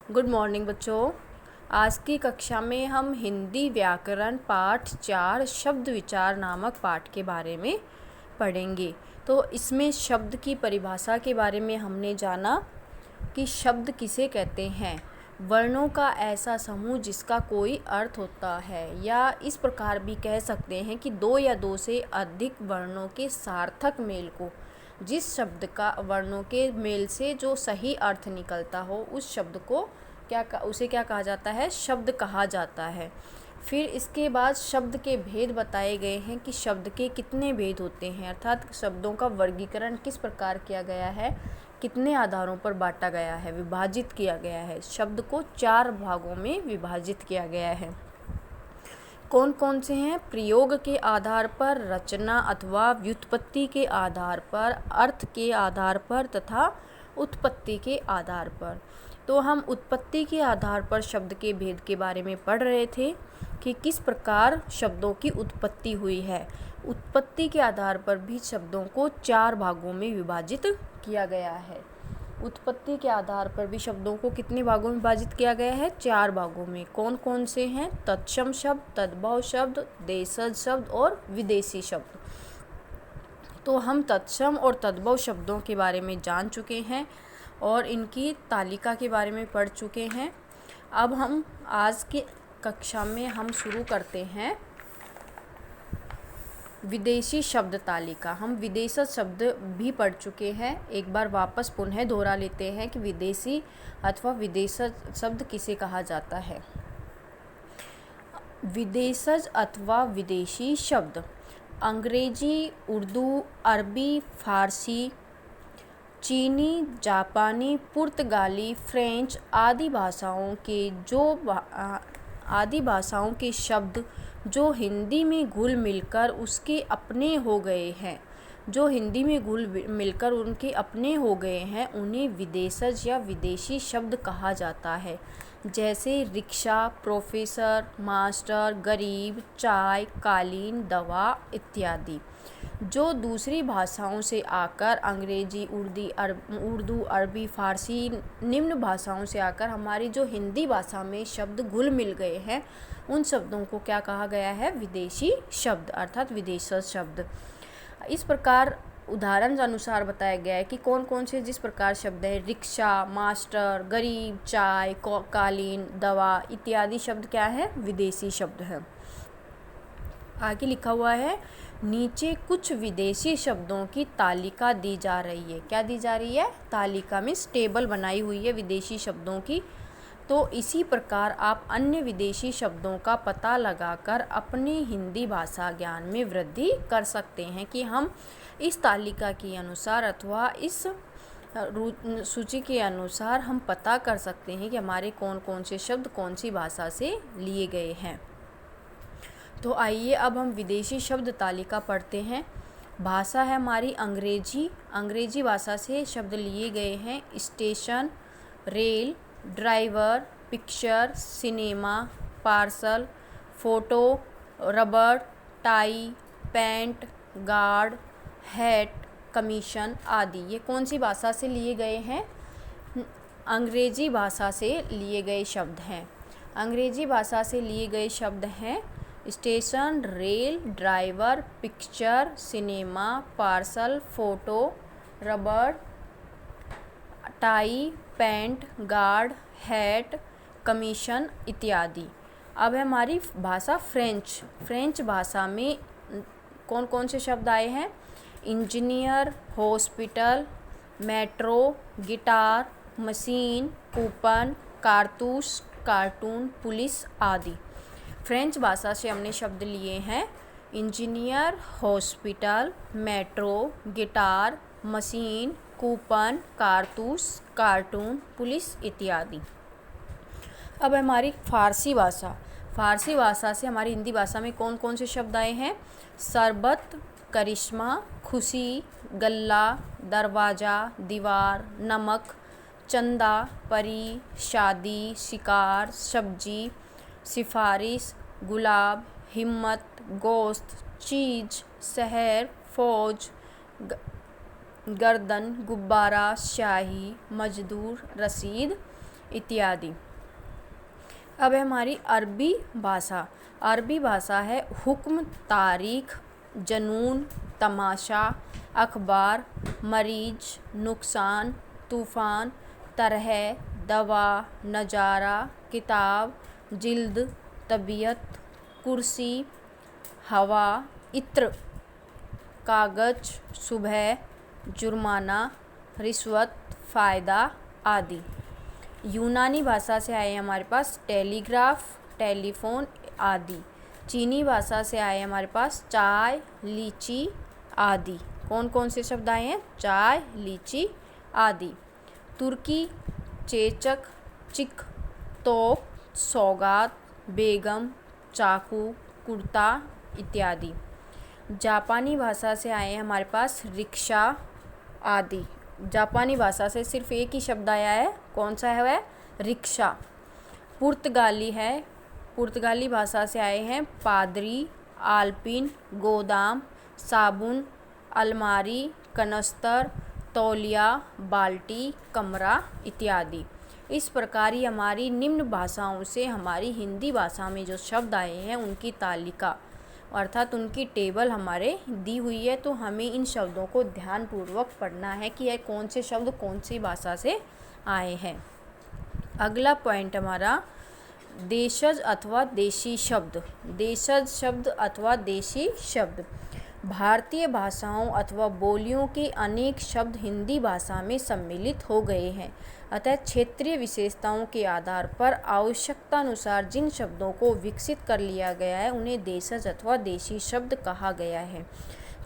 Good morning बच्चों। आज की कक्षा में हम हिंदी व्याकरण पाठ 4 शब्द विचार नामक पाठ के बारे में पढ़ेंगे। तो इसमें शब्द की परिभाषा के बारे में हमने जाना कि शब्द किसे कहते हैं। वर्णों का ऐसा समूह जिसका कोई अर्थ होता है, या इस प्रकार भी कह सकते हैं कि दो या दो से अधिक वर्णों के सार्थक मेल को, जिस शब्द का वर्णों के मेल से जो सही अर्थ निकलता हो उस शब्द को उसे क्या कहा जाता है, शब्द कहा जाता है। फिर इसके बाद शब्द के भेद बताए गए हैं कि शब्द के कितने भेद होते हैं, अर्थात शब्दों का वर्गीकरण किस प्रकार किया गया है, कितने आधारों पर बांटा गया है, विभाजित किया गया है। शब्द को 4 भागों में विभाजित किया गया है। कौन कौन से हैं? प्रयोग के आधार पर, रचना अथवा व्युत्पत्ति के आधार पर, अर्थ के आधार पर तथा उत्पत्ति के आधार पर। तो हम उत्पत्ति के आधार पर शब्द के भेद के बारे में पढ़ रहे थे कि किस प्रकार शब्दों की उत्पत्ति हुई है। उत्पत्ति के आधार पर भी शब्दों को 4 भागों में विभाजित किया गया है। उत्पत्ति के आधार पर भी शब्दों को कितने भागों में विभाजित किया गया है? 4 भागों में। कौन कौन से हैं? तत्सम शब्द, तद्भव शब्द, देशज शब्द और विदेशी शब्द। तो हम तत्सम और तद्भव शब्दों के बारे में जान चुके हैं और इनकी तालिका के बारे में पढ़ चुके हैं। अब हम आज की कक्षा में हम शुरू करते हैं विदेशी शब्द तालिका। हम विदेशी शब्द भी पढ़ चुके हैं। एक बार वापस पुनः दोहरा लेते हैं कि विदेशी अथवा विदेशी शब्द किसे कहा जाता है। विदेशज अथवा विदेशी शब्द अंग्रेजी, उर्दू, अरबी, फारसी, चीनी, जापानी, पुर्तगाली, फ्रेंच आदि भाषाओं के शब्द जो हिंदी में घुल मिलकर उसके अपने हो गए हैं, उन्हें विदेशज या विदेशी शब्द कहा जाता है। जैसे रिक्शा, प्रोफेसर, मास्टर, गरीब, चाय, कालीन, दवा इत्यादि। जो दूसरी भाषाओं से आकर, अंग्रेजी, उर्दू, अरबी, फारसी निम्न भाषाओं से आकर हमारी जो हिंदी भाषा में शब्द घुल मिल गए हैं, उन शब्दों को क्या कहा गया है? विदेशी शब्द अर्थात विदेशी शब्द। इस प्रकार उदाहरण अनुसार बताया गया है कि कौन कौन से जिस प्रकार शब्द है। रिक्शा, मास्टर, गरीब, चाय, कालीन, दवा इत्यादि शब्द क्या है? विदेशी शब्द है। आगे लिखा हुआ है, नीचे कुछ विदेशी शब्दों की तालिका दी जा रही है। क्या दी जा रही है? तालिका में टेबल बनाई हुई है विदेशी शब्दों की। तो इसी प्रकार आप अन्य विदेशी शब्दों का पता लगाकर अपने हिंदी भाषा ज्ञान में वृद्धि कर सकते हैं कि हम इस तालिका के अनुसार अथवा इस सूची के अनुसार हम पता कर सकते हैं कि हमारे कौन कौन से शब्द कौन सी भाषा से लिए गए हैं। तो आइए अब हम विदेशी शब्द तालिका पढ़ते हैं। भाषा है हमारी अंग्रेजी। अंग्रेजी भाषा से शब्द लिए गए हैं station, rail, driver, picture, cinema, parcel, photo, rubber, tie, pant, guard, hat, commission आदि। ये कौन सी भाषा से लिए गए हैं? अंग्रेजी भाषा से लिए गए शब्द हैं। अंग्रेजी भाषा से लिए गए शब्द हैं station, rail, driver, picture, cinema, parcel, photo, rubber, tie, pant, guard, hat, commission इत्यादि। अब है हमारी भाषा फ्रेंच। फ्रेंच भाषा में कौन कौन से शब्द आए हैं? Engineer, hospital, metro, guitar, machine, coupon, कारतूस, कार्टून, पुलिस आदि। फ्रेंच भाषा से हमने शब्द लिए हैं engineer, hospital, metro, guitar, machine, coupon, कारतूस, कार्टून, पुलिस इत्यादि। अब हमारी फारसी भाषा। फारसी भाषा से हमारी हिंदी भाषा में कौन कौन से शब्द आए हैं? शरबत, करिश्मा, खुशी, गल्ला, दरवाज़ा, दीवार, नमक, चंदा, परी, शादी, शिकार, सब्जी, सिफारिश, गुलाब, हिम्मत, गोश्त, चीज़, शहर, फौज, गर्दन, गुब्बारा, शाही, मजदूर, रसीद इत्यादि। अब है हमारी अरबी भाषा। अरबी भाषा है हुक्म, तारीख, जनून, तमाशा, अखबार, मरीज, नुकसान, तूफ़ान, तरह, दवा, नज़ारा, किताब, जिल्द, तबीयत, कुर्सी, हवा, इत्र, कागज, सुबह, जुर्माना, रिश्वत, फ़ायदा आदि। यूनानी भाषा से आए हमारे पास टेलीग्राफ, टेलीफोन आदि। चीनी भाषा से आए हमारे पास चाय, लीची आदि। कौन कौन से शब्द आए हैं? चाय, लीची आदि। तुर्की चेचक, चिक, तोप, सौगात, बेगम, चाकू, कुर्ता इत्यादि। जापानी भाषा से आए हैं हमारे पास रिक्शा आदि। जापानी भाषा से सिर्फ एक ही शब्द आया है, कौन सा है वह? रिक्शा। पुर्तगाली है, पुर्तगाली भाषा से आए हैं पादरी, आल्पिन, गोदाम, साबुन, अलमारी, कनस्तर, तौलिया, बाल्टी, कमरा इत्यादि। इस प्रकार ही हमारी निम्न भाषाओं से हमारी हिंदी भाषा में जो शब्द आए हैं उनकी तालिका अर्थात उनकी टेबल हमारे दी हुई है। तो हमें इन शब्दों को ध्यानपूर्वक पढ़ना है कि यह कौन से शब्द कौन सी भाषा से आए हैं। अगला पॉइंट हमारा देशज अथवा देशी शब्द। देशज शब्द अथवा देशी शब्द। भारतीय भाषाओं अथवा बोलियों के अनेक शब्द हिंदी भाषा में सम्मिलित हो गए हैं, अतः क्षेत्रीय विशेषताओं के आधार पर आवश्यकतानुसार जिन शब्दों को विकसित कर लिया गया है उन्हें देशज अथवा देशी शब्द कहा गया है।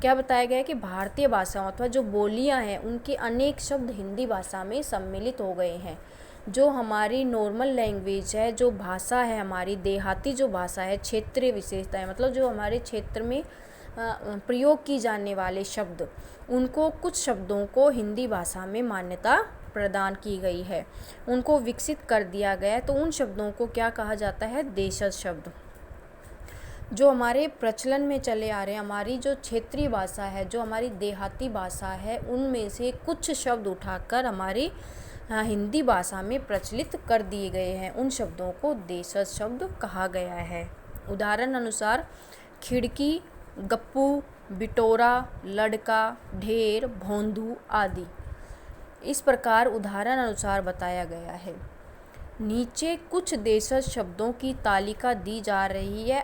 क्या बताया गया है कि भारतीय भाषाओं अथवा जो बोलियां हैं उनके अनेक शब्द हिंदी भाषा में सम्मिलित हो गए हैं। जो हमारी नॉर्मल लैंग्वेज है, जो भाषा है हमारी देहाती जो भाषा है, क्षेत्रीय विशेषता है मतलब जो हमारे क्षेत्र में प्रयोग की जाने वाले शब्द, उनको कुछ शब्दों को हिंदी भाषा में मान्यता प्रदान की गई है, उनको विकसित कर दिया गया है। तो उन शब्दों को क्या कहा जाता है? देशज शब्द। जो हमारे प्रचलन में चले आ रहे हैं, हमारी जो क्षेत्रीय भाषा है, जो हमारी देहाती भाषा है, उनमें से कुछ शब्द उठाकर हमारी हिंदी भाषा में प्रचलित कर दिए गए हैं। उन शब्दों को देशज शब्द कहा गया है। उदाहरण अनुसार खिड़की, गप्पू, बिटोरा, लड़का, ढेर, भोंदू आदि। इस प्रकार उदाहरण अनुसार बताया गया है। नीचे कुछ देशज शब्दों की तालिका दी जा रही है।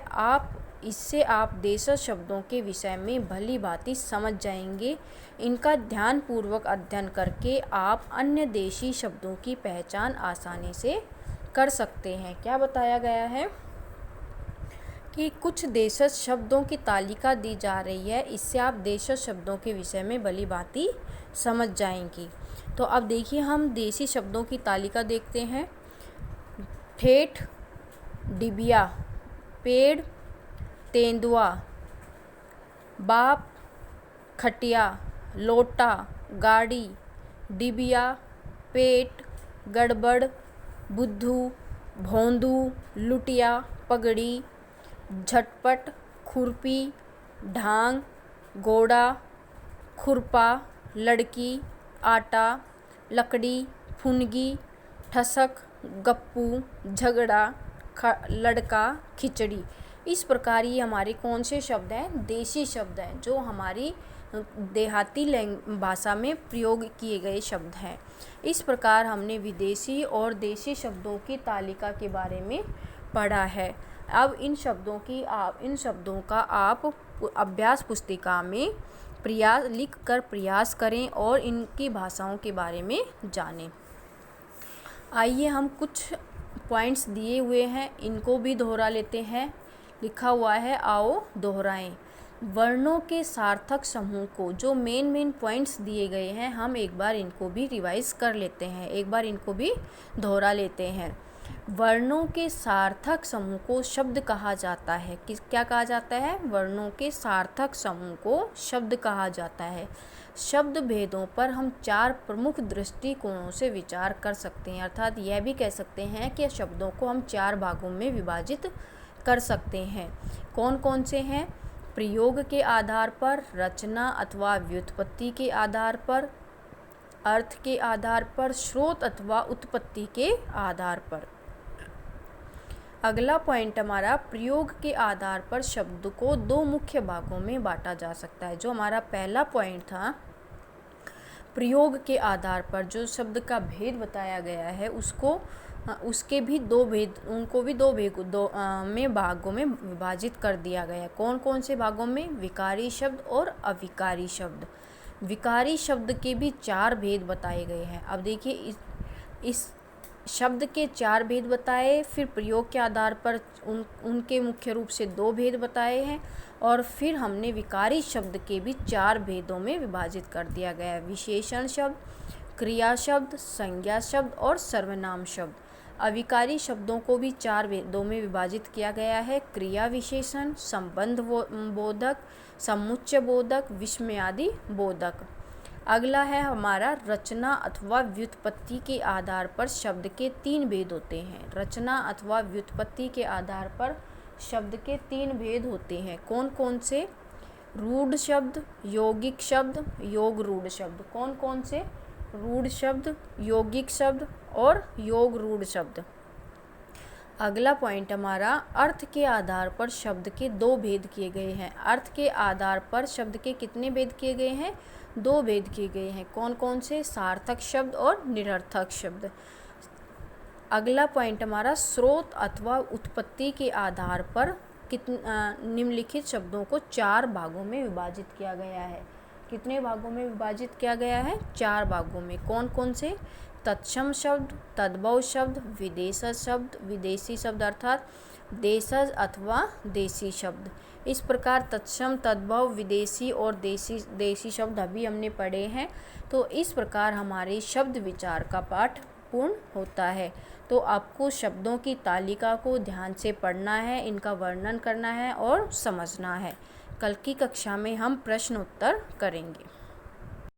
इससे आप देशज शब्दों के विषय में भली भांति समझ जाएंगे। इनका ध्यानपूर्वक अध्ययन करके आप अन्य देशी शब्दों की पहचान आसानी से कर सकते हैं। क्या बताया गया है कि कुछ देशज शब्दों की तालिका दी जा रही है, इससे आप देशज शब्दों के विषय में भली भांति समझ जाएंगी। तो अब देखिए हम देशी शब्दों की तालिका देखते हैं। ठेठ, डिबिया, पेड़, तेंदुआ, बाप, खटिया, लोटा, गाड़ी, डिबिया, पेट, गड़बड़, बुद्धू, भोंदू, लुटिया, पगड़ी, झटपट, खुरपी, ढांग, घोड़ा, खुरपा, लड़की, आटा, लकड़ी, फुनगी, ठसक, गप्पू, झगड़ा, लड़का, खिचड़ी। इस प्रकार ये हमारे कौन से शब्द हैं? देशी शब्द हैं, जो हमारी देहाती भाषा में प्रयोग किए गए शब्द हैं। इस प्रकार हमने विदेशी और देशी शब्दों की तालिका के बारे में पढ़ा है। अब इन शब्दों का आप अभ्यास पुस्तिका में लिख कर प्रयास करें और इनकी भाषाओं के बारे में जानें। आइए हम कुछ पॉइंट्स दिए हुए हैं, इनको भी दोहरा लेते हैं। लिखा हुआ है, आओ दोहराएं। वर्णों के सार्थक समूह को, जो मेन पॉइंट्स दिए गए हैं, हम एक बार इनको भी रिवाइज कर लेते हैं, एक बार इनको भी दोहरा लेते हैं। वर्णों के सार्थक समूह को शब्द कहा जाता है। क्या कहा जाता है? वर्णों के सार्थक समूह को शब्द कहा जाता है। शब्द भेदों पर हम 4 प्रमुख दृष्टिकोणों से विचार कर सकते हैं, अर्थात यह भी कह सकते हैं कि शब्दों को हम 4 भागों में विभाजित कर सकते हैं। कौन कौन से हैं? प्रयोग के आधार पर, रचना अथवा व्युत्पत्ति के आधार पर, अर्थ के आधार पर, स्रोत अथवा उत्पत्ति के आधार पर। अगला पॉइंट हमारा, प्रयोग के आधार पर शब्द को दो मुख्य भागों में बांटा जा सकता है। जो हमारा पहला पॉइंट था, प्रयोग के आधार पर जो शब्द का भेद बताया गया है उसके भी दो भेद, उनको भी दो भागों में विभाजित कर दिया गया है। कौन कौन से भागों में? विकारी शब्द और अविकारी शब्द। विकारी शब्द के भी 4 भेद बताए गए हैं। अब देखिए, इस शब्द के 4 भेद बताए, फिर प्रयोग के आधार पर उनके मुख्य रूप से 2 भेद बताए हैं, और फिर हमने विकारी शब्द के भी 4 भेदों में विभाजित कर दिया गया है। विशेषण शब्द, क्रिया शब्द, संज्ञा शब्द और सर्वनाम शब्द। अविकारी शब्दों को भी 4 भेदों में विभाजित किया गया है। क्रिया विशेषण, संबंध बोधक, समुच्चय बोधक, विस्मयादि बोधक। अगला है हमारा, रचना अथवा व्युत्पत्ति के आधार पर शब्द के 3 भेद होते हैं। रचना अथवा व्युत्पत्ति के आधार पर शब्द के 3 भेद होते हैं। कौन कौन से? रूढ़ शब्द, यौगिक शब्द, योग रूढ़ शब्द। कौन कौन से? रूढ़ शब्द, यौगिक शब्द और योग रूढ़ शब्द। अगला पॉइंट हमारा, अर्थ के आधार पर शब्द के 2 भेद किए गए हैं। अर्थ के आधार पर शब्द के कितने भेद किए गए हैं? 2 भेद किए गए हैं। कौन कौन से? सार्थक शब्द और निरर्थक शब्द। अगला पॉइंट हमारा, स्रोत अथवा उत्पत्ति के आधार पर निम्नलिखित शब्दों को 4 भागों में विभाजित किया गया है। कितने भागों में विभाजित किया गया है? 4 भागों में। कौन कौन से? तत्सम शब्द, तद्भव शब्द, विदेशज शब्द, विदेशी शब्द अर्थात देशज अथवा देशी शब्द। इस प्रकार तत्सम, तद्भव, विदेशी और देशी शब्द अभी हमने पढ़े हैं। तो इस प्रकार हमारे शब्द विचार का पाठ पूर्ण होता है। तो आपको शब्दों की तालिका को ध्यान से पढ़ना है, इनका वर्णन करना है और समझना है। कल की कक्षा में हम प्रश्न उत्तर करेंगे।